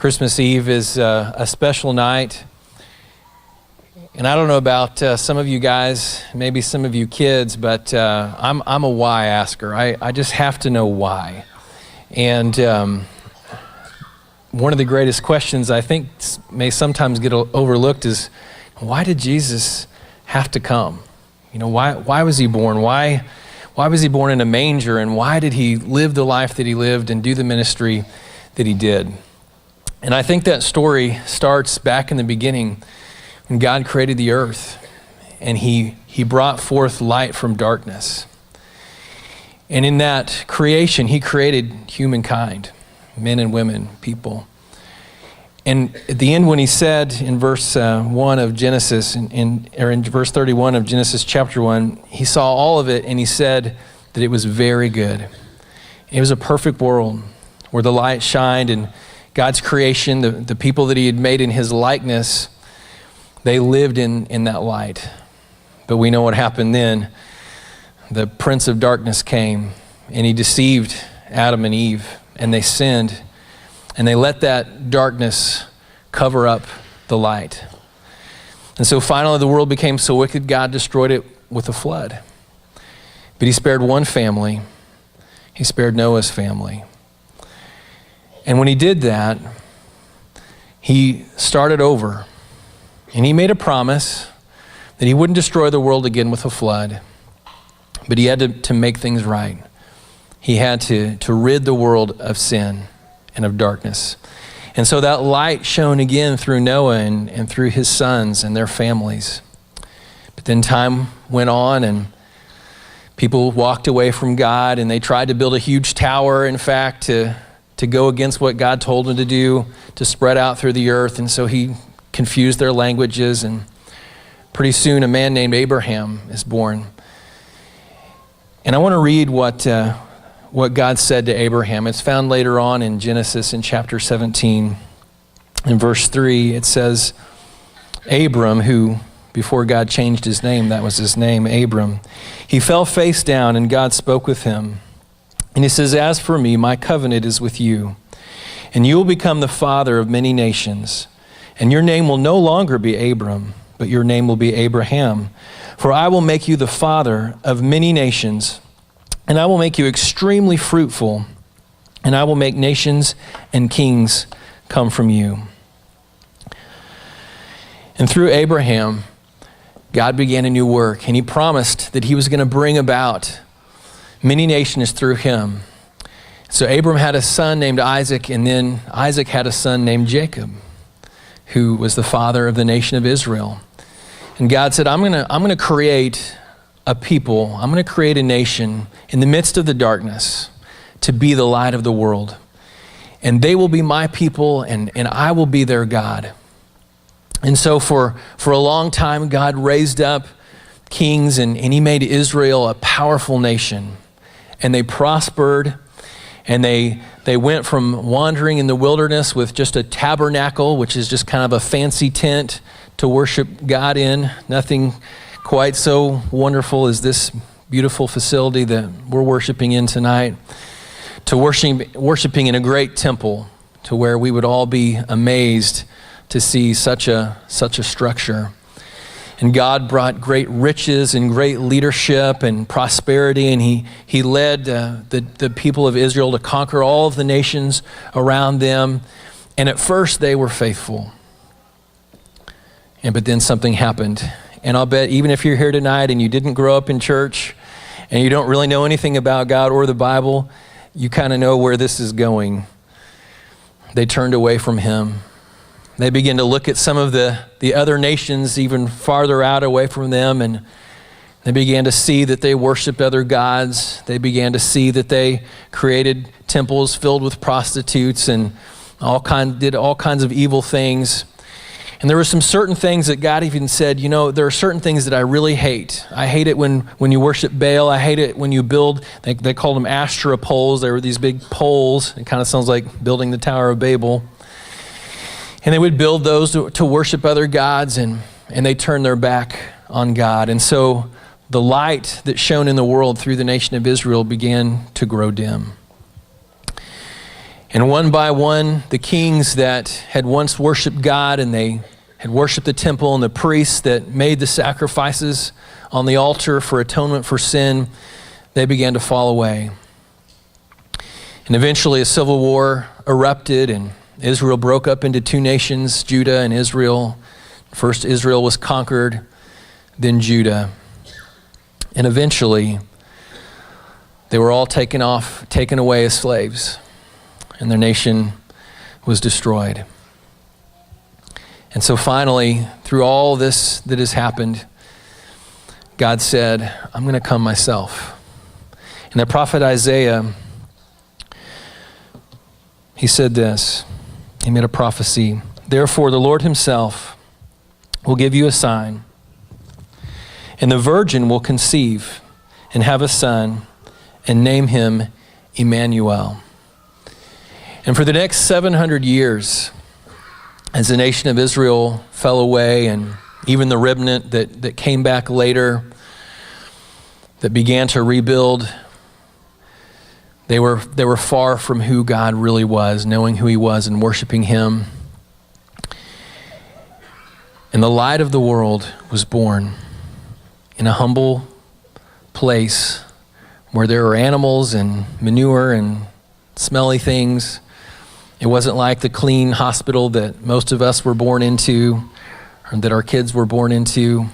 Christmas Eve is a special night. And I don't know about some of you guys, maybe some of you kids, but I'm a why asker. I just have to know why. And one of the greatest questions I think may sometimes get overlooked is, why did Jesus have to come? You know, why was he born? Why was he born in a manger? And why did he live the life that he lived and do the ministry that he did? And I think that story starts back in the beginning when God created the earth and he brought forth light from darkness. And in that creation, he created humankind, men and women, people. And at the end, when he said in verse 1 of Genesis, or in verse 31 of Genesis chapter 1, he saw all of it and he said that it was very good. It was a perfect world where the light shined, and God's creation, the people that he had made in his likeness, they lived in that light. But we know what happened then. The prince of darkness came and he deceived Adam and Eve, and they sinned, and they let that darkness cover up the light. And so finally the world became so wicked, God destroyed it with a flood. But he spared one family. He spared Noah's family. And when he did that, he started over. And he made a promise that he wouldn't destroy the world again with a flood. But he had to make things right. He had to rid the world of sin and of darkness. And so that light shone again through Noah and through his sons and their families. But then time went on and people walked away from God, and they tried to build a huge tower, in fact, to go against what God told them to do, to spread out through the earth. And so he confused their languages, and pretty soon a man named Abraham is born. And I want to read what God said to Abraham. It's found later on in Genesis in chapter 17. In verse 3, it says, Abram, who before God changed his name, that was his name, Abram, he fell face down and God spoke with him. And he says, as for me, my covenant is with you, and you will become the father of many nations. And your name will no longer be Abram, but your name will be Abraham. For I will make you the father of many nations, and I will make you extremely fruitful, and I will make nations and kings come from you. And through Abraham, God began a new work, and he promised that he was going to bring about many nations through him. So Abram had a son named Isaac, and then Isaac had a son named Jacob, who was the father of the nation of Israel. And God said, I'm going to create a people, I'm going to create a nation in the midst of the darkness to be the light of the world. And they will be my people, and I will be their God. And so for a long time, God raised up kings, and he made Israel a powerful nation. And they prospered, and they went from wandering in the wilderness with just a tabernacle, which is just kind of a fancy tent to worship God in. Nothing quite so wonderful as this beautiful facility that we're worshiping in tonight, to worshiping in a great temple, to where we would all be amazed to see such a structure. And God brought great riches and great leadership and prosperity, and he led the people of Israel to conquer all of the nations around them. And at first they were faithful. But then something happened. And I'll bet even if you're here tonight and you didn't grow up in church and you don't really know anything about God or the Bible, you kind of know where this is going. They turned away from him. They began to look at some of the other nations even farther out away from them, and they began to see that they worshiped other gods. They began to see that they created temples filled with prostitutes and did all kinds of evil things. And there were some certain things that God even said, you know, there are certain things that I really hate. I hate it when you worship Baal. I hate it when you build, they called them Asherah poles. They were these big poles. It kind of sounds like building the Tower of Babel. And they would build those to worship other gods, and they turned their back on God. And so the light that shone in the world through the nation of Israel began to grow dim. And one by one, the kings that had once worshiped God and they had worshiped the temple, and the priests that made the sacrifices on the altar for atonement for sin, they began to fall away. And eventually a civil war erupted, and Israel broke up into two nations, Judah and Israel. First Israel was conquered, then Judah. And eventually they were all taken away as slaves, and their nation was destroyed. And so finally, through all this that has happened, God said, I'm going to come myself. And the prophet Isaiah, he said this. He made a prophecy. Therefore, the Lord himself will give you a sign, and the virgin will conceive and have a son and name him Emmanuel. And for the next 700 years, as the nation of Israel fell away, and even the remnant that came back later, that began to rebuild, they were far from who God really was, knowing who he was and worshiping him. And the light of the world was born in a humble place where there were animals and manure and smelly things. It wasn't like the clean hospital that most of us were born into, or that our kids were born into.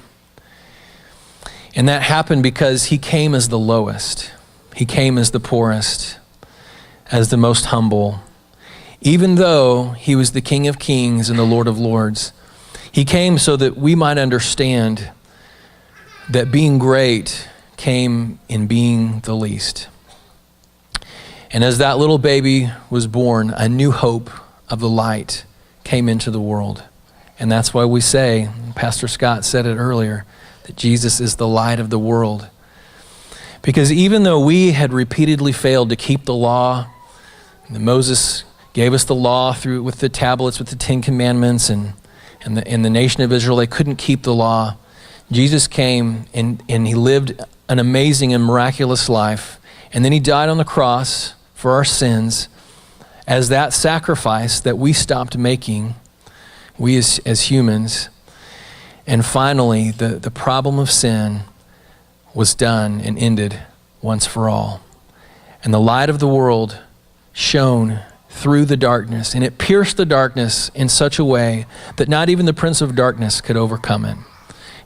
And that happened because he came as the lowest. He came as the poorest, as the most humble. Even though he was the King of Kings and the Lord of Lords, he came so that we might understand that being great came in being the least. And as that little baby was born, a new hope of the light came into the world. And that's why we say, Pastor Scott said it earlier, that Jesus is the light of the world. Because even though we had repeatedly failed to keep the law, and Moses gave us the law with the tablets, with the 10 Commandments, and the nation of Israel, they couldn't keep the law. Jesus came and he lived an amazing and miraculous life. And then he died on the cross for our sins as that sacrifice that we stopped making, we as humans. And finally, the problem of sin was done and ended once for all. And the light of the world shone through the darkness, and it pierced the darkness in such a way that not even the prince of darkness could overcome it.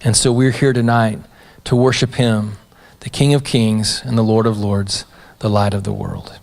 And so we're here tonight to worship him, the King of Kings and the Lord of Lords, the light of the world.